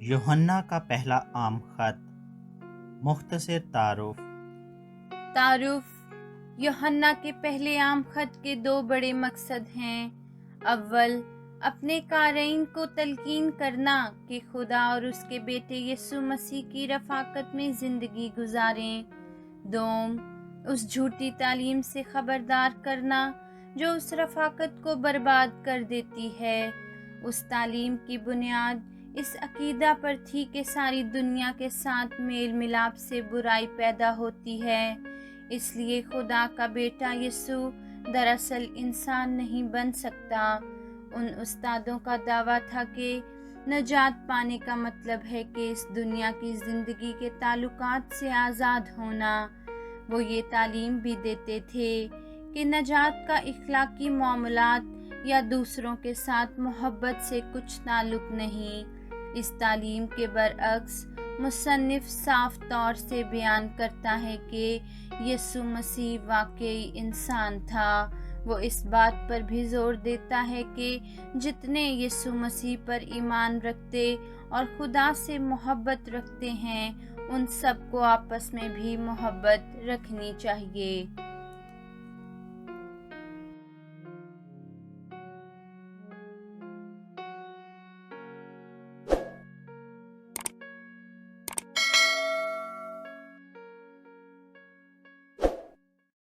یوحنا کا پہلا عام خط، مختصر تعارف۔ یوحنا کے پہلے عام خط کے دو بڑے مقصد ہیں۔ اول، اپنے قارئین کو تلقین کرنا کہ خدا اور اس کے بیٹے یسوع مسیح کی رفاقت میں زندگی گزاریں۔ دوم، اس جھوٹی تعلیم سے خبردار کرنا جو اس رفاقت کو برباد کر دیتی ہے۔ اس تعلیم کی بنیاد اس عقیدہ پر تھی کہ ساری دنیا کے ساتھ میل ملاپ سے برائی پیدا ہوتی ہے، اس لیے خدا کا بیٹا یسوع دراصل انسان نہیں بن سکتا۔ ان استادوں کا دعویٰ تھا کہ نجات پانے کا مطلب ہے کہ اس دنیا کی زندگی کے تعلقات سے آزاد ہونا۔ وہ یہ تعلیم بھی دیتے تھے کہ نجات کا اخلاقی معاملات یا دوسروں کے ساتھ محبت سے کچھ تعلق نہیں۔ اس تعلیم کے برعکس مصنف صاف طور سے بیان کرتا ہے کہ یسوع مسیح واقعی انسان تھا۔ وہ اس بات پر بھی زور دیتا ہے کہ جتنے یسوع مسیح پر ایمان رکھتے اور خدا سے محبت رکھتے ہیں ان سب کو آپس میں بھی محبت رکھنی چاہیے۔